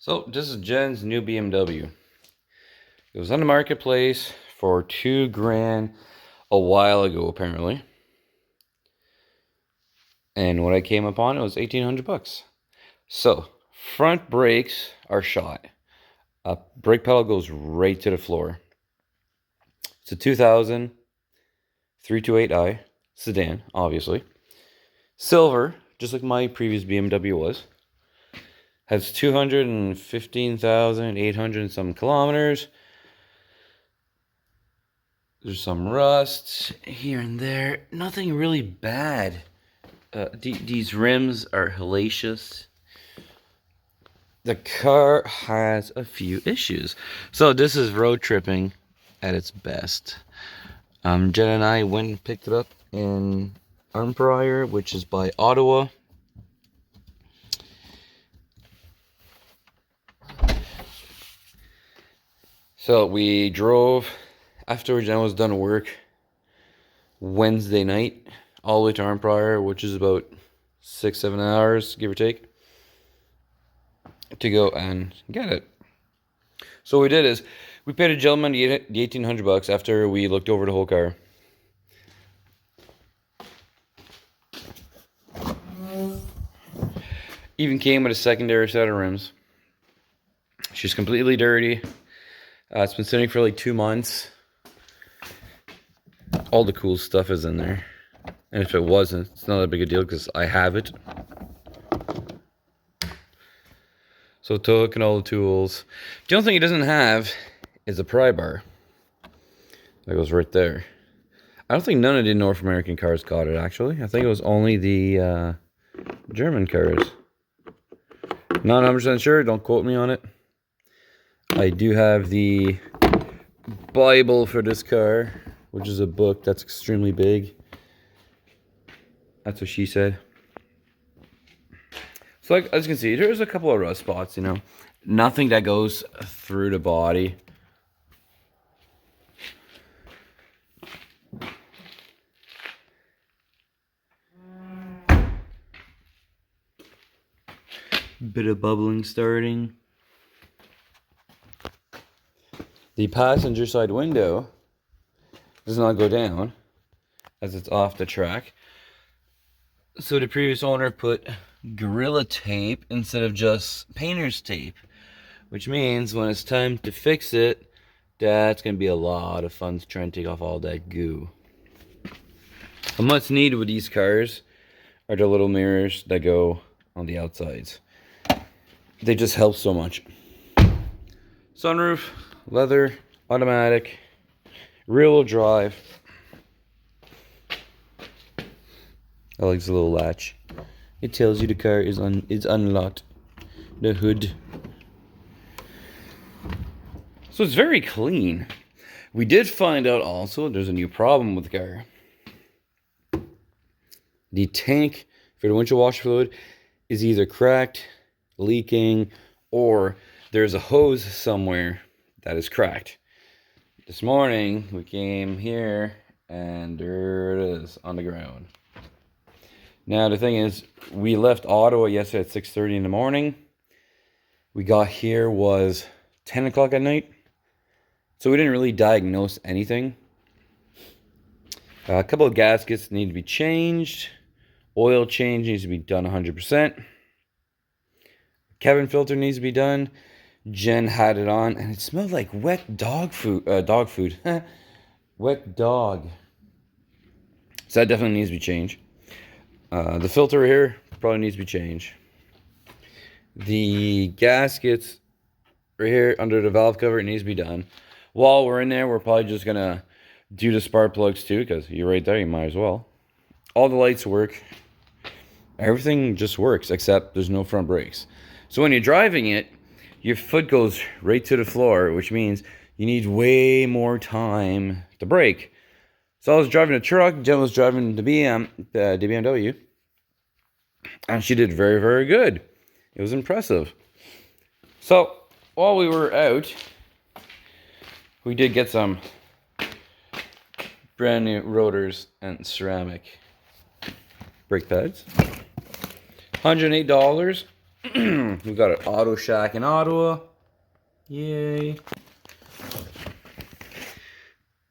So this is Jen's new BMW. It was on the marketplace for $2,000 a while ago, apparently. And when I came upon it was 1,800 bucks. So front brakes are shot. Brake pedal goes right to the floor. It's a 2000 328i sedan, obviously. Silver, just like my previous BMW was. Has 215,800 and some kilometers. There's some rust here and there. Nothing really bad. These rims are hellacious. The car has a few issues. So this is road tripping at its best. Jen and I went and picked it up in Arnprior, which is by Ottawa. So we drove after Jen was done work Wednesday night all the way to Arnprior, which is about 6-7 hours, give or take, to go and get it. So what we did is we paid a gentleman the 1,800 bucks after we looked over the whole car. Even came with a secondary set of rims. She's completely dirty. It's been sitting for like 2 months. All the cool stuff is in there. And if it wasn't, it's not that big a deal because I have it. So took and all the tools. The only thing it doesn't have is a pry bar. That goes right there. I don't think none of the North American cars got it, actually. I think it was only the German cars. Not 100% sure, don't quote me on it. I do have the Bible for this car, which is a book that's extremely big. That's what she said. So like, as you can see, there's a couple of rust spots, you know. Nothing that goes through the body. Bit of bubbling starting. The passenger side window does not go down as it's off the track. So the previous owner put Gorilla Tape instead of just painter's tape, which means when it's time to fix it, that's going to be a lot of fun to try and take off all that goo. And what's needed with these cars are the little mirrors that go on the outsides. They just help so much. Sunroof, leather, automatic, rear-wheel drive. I like this little latch. It tells you the car is unlocked. The hood. So it's very clean. We did find out also there's a new problem with the car. The tank for the windshield washer fluid is either cracked, leaking, or there's a hose somewhere that is cracked. This morning we came here and there it is on the ground. Now the thing is, we left Ottawa yesterday at 6:30 in the morning. We got here was 10 o'clock at night. So we didn't really diagnose anything. A couple of gaskets need to be changed. Oil change needs to be done 100%. Cabin filter needs to be done. Jen had it on and it smelled like wet dog food. Wet dog. So that definitely needs to be changed. The filter here probably needs to be changed. The gaskets right here under the valve cover, it needs to be done. While we're in there, we're probably just going to do the spark plugs too, because you're right there, you might as well. All the lights work. Everything just works, except there's no front brakes. So when you're driving it, your foot goes right to the floor, which means you need way more time to brake. So I was driving a truck, Jen was driving the BMW, and she did very, very good. It was impressive. So while we were out, we did get some brand new rotors and ceramic brake pads. $108. We've got an auto shack in Ottawa. Yay.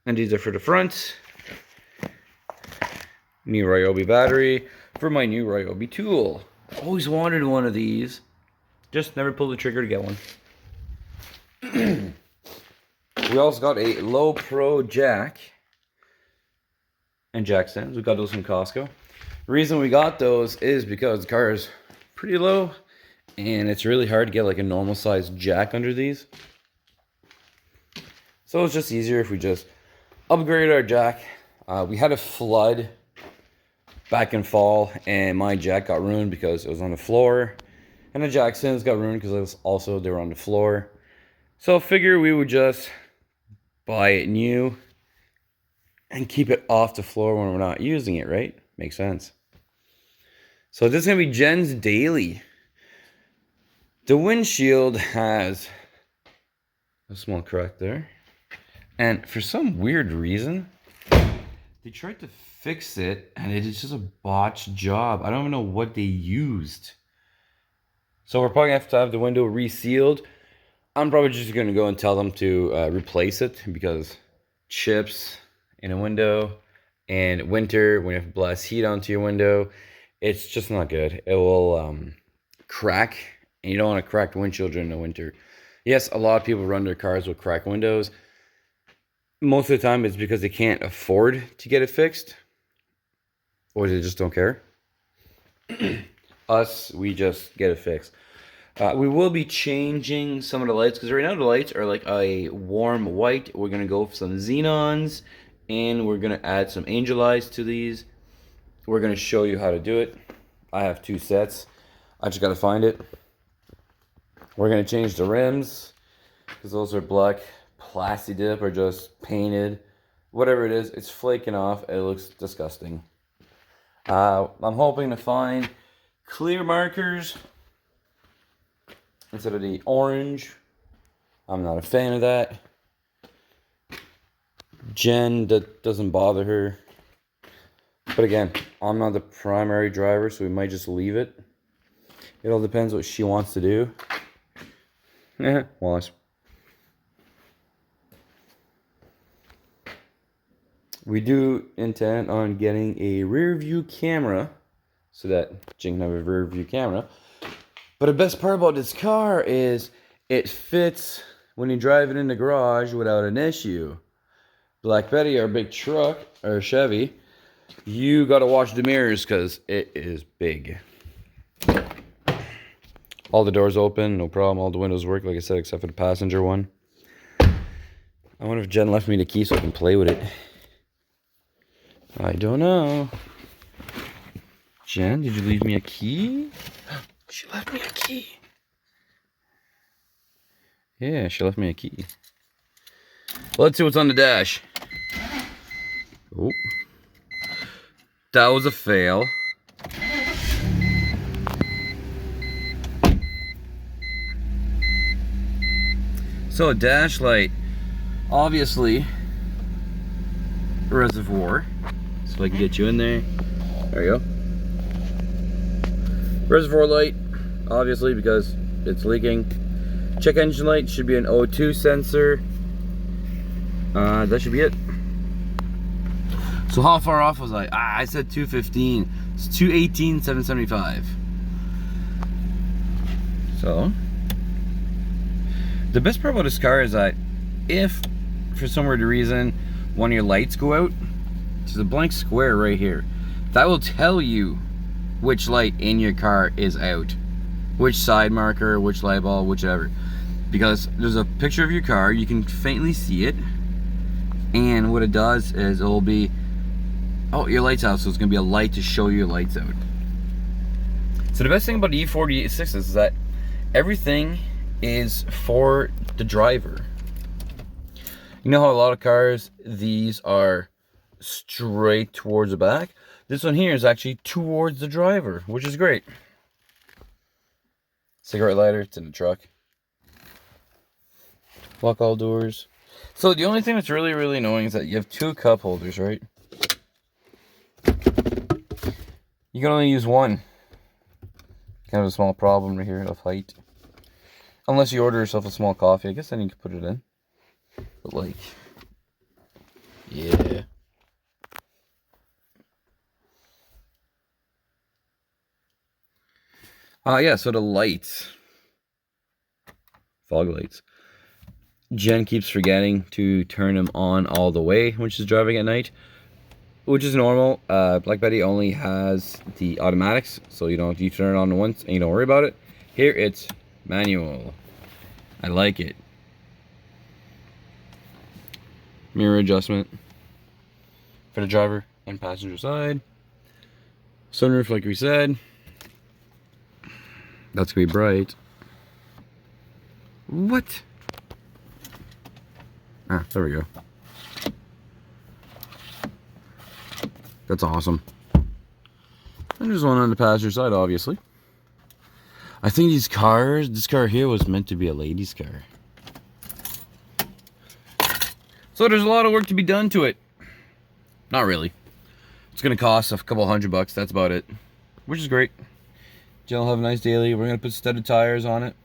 And these are for the front. New Ryobi battery for my new Ryobi tool. Always wanted one of these. Just never pulled the trigger to get one. We also got a low pro jack and jack stands. We got those from Costco. The reason we got those is because the car is pretty low and it's really hard to get like a normal size jack under these. So it's just easier if we just upgrade our jack. We had a flood back in fall and my jack got ruined because it was on the floor, and the jack stands got ruined because they were on the floor. So I figure we would just buy it new and keep it off the floor when we're not using it, right? Makes sense. So this is gonna be Jen's daily. The windshield has a small crack there, and for some weird reason they tried to fix it and it is just a botched job. I don't even know what they used. So we're probably gonna have to have the window resealed. I'm probably just gonna go and tell them to replace it, because chips in a window and winter when you have to blast heat onto your window, it's just not good. It will crack, and you don't want a cracked windshield during the winter. Yes, a lot of people run their cars with cracked windows. Most of the time it's because they can't afford to get it fixed, or they just don't care. Us, we just get it fixed. We will be changing some of the lights, because right now the lights are like a warm white. We're going to go for some xenons, and we're going to add some angel eyes to these. We're going to show you how to do it. I have 2 sets. I just got to find it. We're going to change the rims, because those are black plastic dip or just painted. Whatever it is, it's flaking off. It looks disgusting. I'm hoping to find clear markers instead of the orange. I'm not a fan of that. Jen, that doesn't bother her. But again, I'm not the primary driver, so we might just leave it. It all depends what she wants to do. Wallace. We do intend on getting a rear view camera so that Jen can have a rear view camera. But the best part about this car is it fits when you drive it in the garage without an issue. Black Betty, our big truck, or Chevy, you got to watch the mirrors because it is big. All the doors open, no problem. All the windows work, like I said, except for the passenger one. I wonder if Jen left me the key so I can play with it. I don't know. Jen, did you leave me a key? She left me a key. Yeah, she left me a key. Let's see what's on the dash. Oh. That was a fail. So a dash light, obviously, reservoir. So I can get you in there. There you go. Reservoir light, obviously, because it's leaking. Check engine light should be an O2 sensor. That should be it. So how far off was I? I said 215. It's 218, 775. So the best part about this car is that if for some weird reason one of your lights go out, there's a blank square right here. That will tell you which light in your car is out, which side marker, which light bulb, whichever. Because there's a picture of your car, you can faintly see it, and what it does is it'll be, oh, your light's out, so it's gonna be a light to show you your lights out. So the best thing about the E46 is that everything is for the driver. You know how a lot of cars, these are straight towards the back? This one here is actually towards the driver, which is great. Cigarette lighter, it's in the truck. Lock all doors. So the only thing that's really, really annoying is that you have 2 cup holders, right? You can only use one. Kind of a small problem right here of height. Unless you order yourself a small coffee, I guess then you can put it in. But like, yeah. Yeah, so the lights. Fog lights. Jen keeps forgetting to turn them on all the way when she's driving at night, which is normal. Black Betty only has the automatics, so you turn it on once and you don't worry about it. Here it's manual. I like it. Mirror adjustment for the driver and passenger side. Sunroof, like we said. That's gonna be bright. What? Ah, there we go. That's awesome. And there's one on the passenger side, obviously. I think this car here was meant to be a lady's car. So there's a lot of work to be done to it. Not really. It's gonna cost a couple $100, that's about it. Which is great. Jen will have a nice daily. We're gonna put studded tires on it.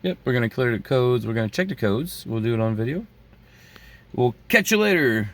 Yep, we're gonna clear the codes. We're gonna check the codes. We'll do it on video. We'll catch you later.